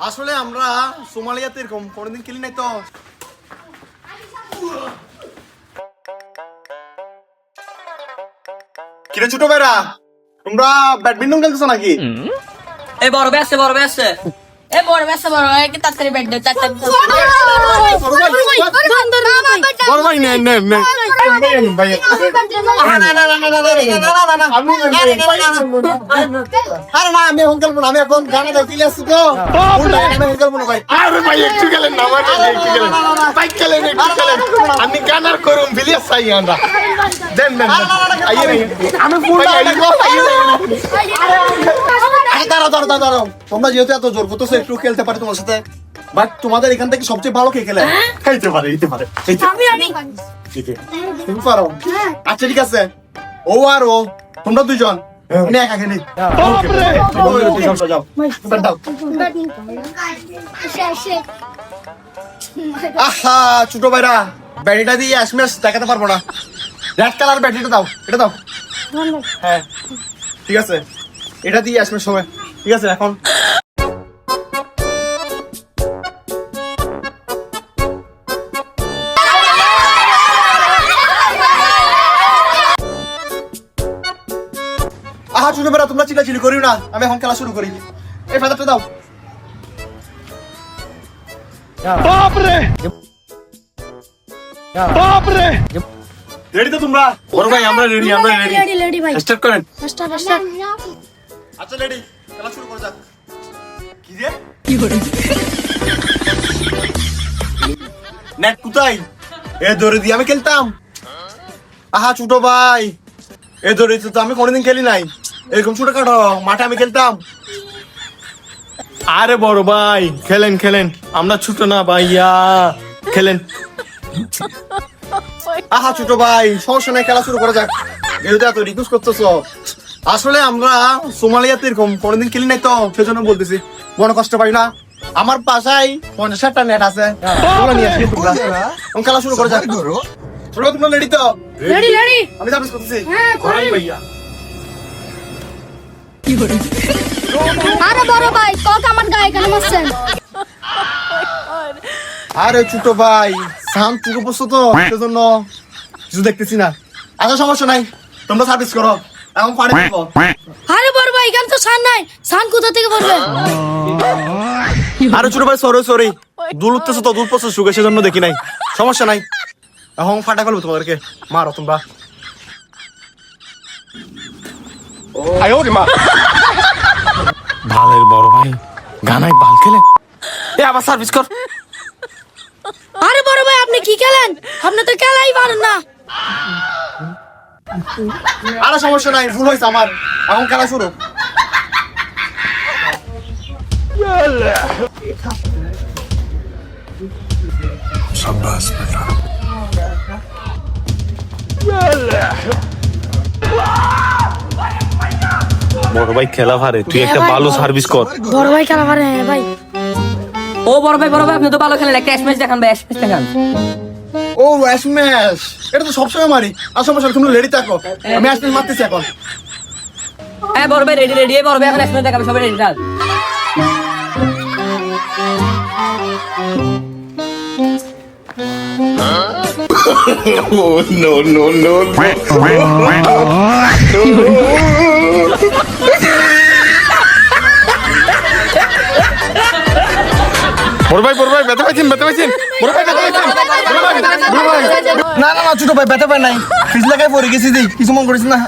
আসলে আমরা সোমালিয়াতে এরকম কোনোদিন খেলি নাই তো। কিরে ছোট ভাইরা, তোমরা ব্যাডমিন্টন খেলতেছো নাকি? এই বড় ব্যস্ত এই বড় ব্যস্ত বড় ভাই কি তাড়াতাড়ি ব্যাট দে তাড়াতাড়ি বড় ভাই নেন নেন নেন ভাই আরে না আমি এখন খেলবো না, আমি এখন গানে দাও কিলে আসছি তো আমি খেলবো না ভাই। আরে ভাই একটু খেলেন না, আমার একটু খেলেন ভাই, খেলেন একটু খেলেন, আমি গানার করুম ভিলিয়াস চাই আমরা দেন দেন আইয়ে রে আমি ফুল দাঁড়াও দাঁড়াও দাঁড়াও, তোমরা যেহেতু এত জোর করতেছো একটু খেলতে পারে তোমার সাথে, বাট তোমাদের এখান থেকে সবচেয়ে ভালো কে খেলে? খাইতে পারে দিতে পারে তুমি পারো? আচ্ছা ঠিক আছে, ও আর ও তোমরা দুইজন আমি একা খেলি। যাও আহা ছোট ভাইরা, ব্যাটিটা দিয়ে ম্যাচ দেখাতে পারবো না। রেড কালার ব্যাটিটা দাও, এটা দাও। হ্যাঁ ঠিক আছে, এটা দিয়ে ম্যাচ সময় ঠিক আছে। এখন আহা ছোট ভাইরা, তোমরা চিল্লাচিল্লি করিও না, আমি এখন খেলা শুরু করি। এই ফাদারটা দাও। রেডি তো তোমরা? বড় ভাই আমরা রেডি, আমরা রেডি ভাই স্টার্ট করেন। আচ্ছা রেডি, খেলা শুরু করা যাক। কি রে নেট কোথায়? এ দড়ি দিয়ে আমি খেলতাম। আহা ছোট ভাই, এ দড়ি তো আমি কোনোদিন খেলি নাই, এরকম ছোটখাটো মাঠে আমি খেলতাম। আরে বড় ভাই খেলেন খেলেন, আমরা ছোট না ভাইয়া, খেলেন। আহা ছোট ভাই, সমস্যা নাই, খেলা শুরু করা যাক। যেহেতু এত রিকোয়েস্ট করতেছো, আসলে আমরা সোমালিয়াতে এরকম কোনোদিন খেলি নাই তো সেজন্য বলতেছি, কোনো কষ্ট পাই না। আমার বাসায় 50-60টা নেট আছে, ওগুলো নিয়ে আসি তোমরা। এখন খেলা শুরু করা যাক। ছোট তোমরা রেডি তো? রেডি আমি সার্ভিস করতেছি। হ্যাঁ ভাইয়া আরে বড় ভাই কক আমার গায়ে কেন মারছেন? আরে ছোট ভাই, সান চুকে বসছো তো সেজন্য কিছু দেখতেছি না। আচ্ছা সমস্যা নাই, তোমরা সার্ভিস করো, এখন পানি দেবো। আরে বড় ভাই এখানে তো সান নাই, সান কোথা থেকে পড়বে? আরে ছোট ভাই সরি সরি, দুল উঠতেছো তো, দুল পড়ছো সুগে সেজন্য দেখি নাই, সমস্যা নাই। এখন ফাটা ফেলবো তোমাদেরকে, মারো তোমরা। ভালের বড় ভাই গানায় বাল খেলে, এ আবার সার্ভিস কর। আরে বড় ভাই আপনি কি খেলেন? আপনি তো খেলাই পারেন না। আরে সমস্যা নাই, ভুল হয়েছে আমার, এখন খেলা শুরু। বড় ভাই খেলা পারে, তুই একটা ভালো সার্ভিস কর। বড় ভাই খেলা পারে ভাই। ও বড় ভাই আপনি তো ভালো খেলেন, একটা ম্যাচ দেখান ভাই, ম্যাচ দেখান। ও স্ম্যাশ, এটা তো সবসময় মারি। আর সমস্যা নাই, তুমি রেডি থাকো, আমি স্ম্যাশ মারতেছি এখন। হ্যাঁ বড় ভাই রেডি রেডি, বড় ভাই এখন ম্যাচ দেখাবে, সবাই রেডি থাক। বড় ভাই ব্যথা পাইছেন, ব্যথা পাইছেন, বড় ভাই ব্যথা পাইছেন, বড় ভাই। না না না ছোট ভাই, ব্যথা পাই নাই, ফিজ লাগাই পড়ে গেছি, কিছু মন করিস না।